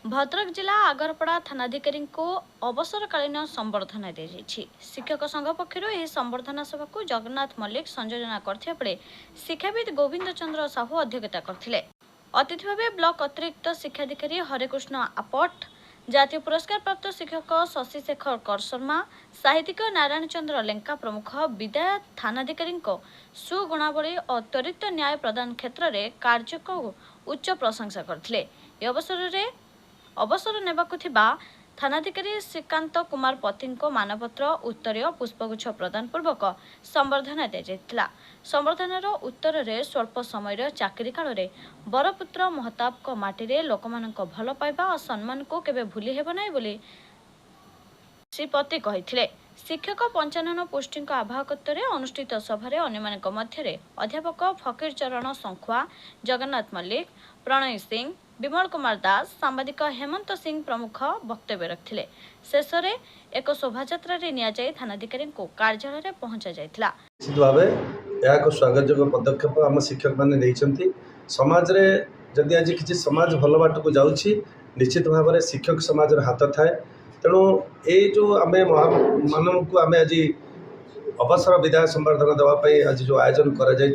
भद्रक जिला आगरपड़ा थानाधिकारी को अवसरकालीन संबर्धना दी जाइछि। शिक्षक संघ पक्षर यह संबर्धना सभा को जगन्नाथ मल्लिक संयोजना करथिया बेले शिक्षाविद गोविंद चंद्र साहू अध्यक्षता करथिले। अतिथि भाव ब्लॉक अतिरिक्त शिक्षाधिकारी हरेकृष्ण आपट, जातीय पुरस्कार प्राप्त शिक्षक शशिशेखर कर शर्मा, साहित्यिक नारायण चंद्र लेंका प्रमुख विदाय थानाधिकारी सुगुणावली और त्वरित न्याय प्रदान क्षेत्र में कार्य को उच्च प्रशंसा करथिले। अवसर नेबाकु थिबा थानाधिकारी श्रीकांत कुमार पति को मानपत्र उत्तरीय पुष्पगुच्छ प्रदान पूर्वक संबर्धना दी जाइतिला। संबर्धनार उत्तर रे स्वल्प समय चाकरी काल रे बरपुत्र महताब को माटी रे लोकमानक भल पाइबा और सम्मान को केबे भूली हेबो नै बोली श्री पति कहिथिले। शिक्षक 55 पोस्टिंग आवाहकत्व अनुष्ठित सभारे अन्यमानक मध्यरे अध्यापक फकीर चरण संखुआ, जगन्नाथ मल्लिक, प्रणय सिंह, विमल कुमार दास, सांबादिक हेमंत सिंह प्रमुख वक्तव्य रखिले। शेष में एक शोभायात्रा थानाधिकारी को कार्यालय पहुंचा जाइथिला। निश्चित भाव यह स्वागतयोग्य पदक्षेप आम शिक्षक मैंने समाज रे जदि आज किसी समाज भल बाट को जाऊँगी निश्चित भाव में शिक्षक समाज हाथ थाए। तेणु ये जो आम मान को आम आज अवसर विदाय संबर्धना देवाई आज जो आयोजन कर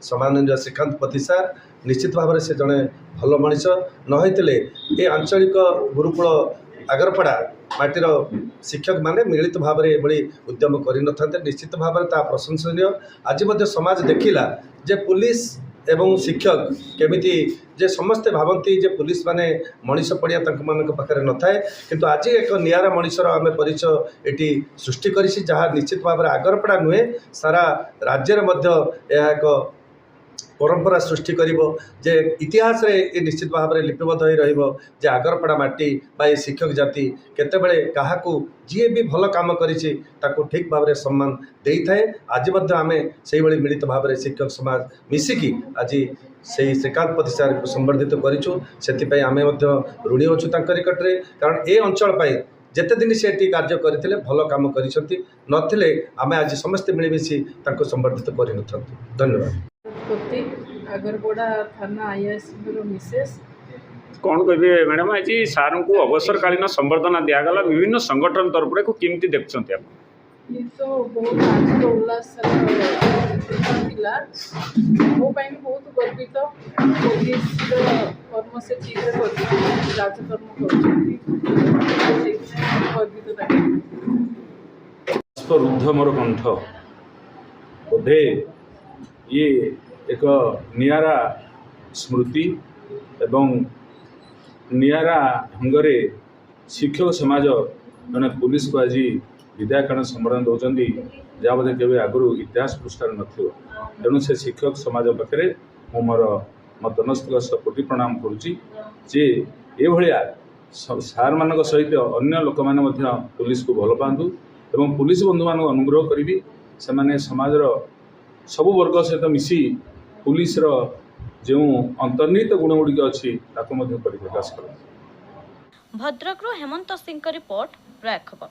सम्माननीय श्रीकांत पति सार निश्चित भाव में से जड़े भल मनीष नई ये आंचलिक गुरुकुल आगरपड़ा माटीर शिक्षक माने मिलित भाव में ये उद्यम कर निश्चित भाव में प्रशंसनीय। आज समाज देखिला जे पुलिस एवं शिक्षक केमिति जे समस्ते भावती जे पुलिस माने मनीष पड़िया पाखे न थाए किंतु आज एक नियारा मनीषर आम परिचय ये सृष्टि करिछि जहाँ निश्चित भाव में आगरपड़ा नुहे सारा राज्य में एक परंपरा सृष्टि करिवो जे इतिहास रे ये निश्चित भाव में लिपिबद्ध हो रहिबो जे आगरपड़ा माटी बा ये शिक्षक जाति केतेबेले काहाकू जी भी भल काम करिछि ताको ठीक भाव में सम्मान देई थाए। आज मध्य आमे सेही बळी मिलित भाव में शिक्षक समाज मिसिकी आज से श्रीकांत पति सार को संबर्धित करिछु। सेति आमे मध्य ऋणी अछु तांकर निकटरे कारण ए अंचल पाई जेते दिन से कार्य करथिले भल काम करिसंती नथिले आमे आज समस्त मिलिमिशि तांको संबर्धित करिनथंतु। धन्यवाद। आगरपड़ा थाना आईएएस मिसेस कौन कहे मैडम आज सार को अवसरकालीन संबर्धना दिगला विभिन्न संगठन तरफ को केमती देखते आप? ये तो बहुत आनंद उल्लास मो बहुत गर्वित पुलिस कर्म से ठीक राजकर्म रुद्ध मोर कंठ बोधे ये एक नियारा स्मृति एवं नियारा ढंगरे शिक्षक समाज जड़े पुलिस को आज विदाय कारण संबर्धना दौरान जहाँ बोधे केवे आगु इतिहास पृष्ठार नथिबो। तेणु से शिक्षक समाज पाखे मु मोर मतनस्तक कोटि प्रणाम करुच्ची जे ये भाया सार मान सहित अन्य लोक मैंने पुलिस को भल पातु एवं पुलिस बंधु मान अनुग्रह करी से समाजर सबु वर्ग सहित मिसी पुलिस जो अंतर्निहित गुणगुड़िक अच्छी परिप्रकाश कर। भद्रक हेमंत सिंह रिपोर्ट प्रयाग खबर।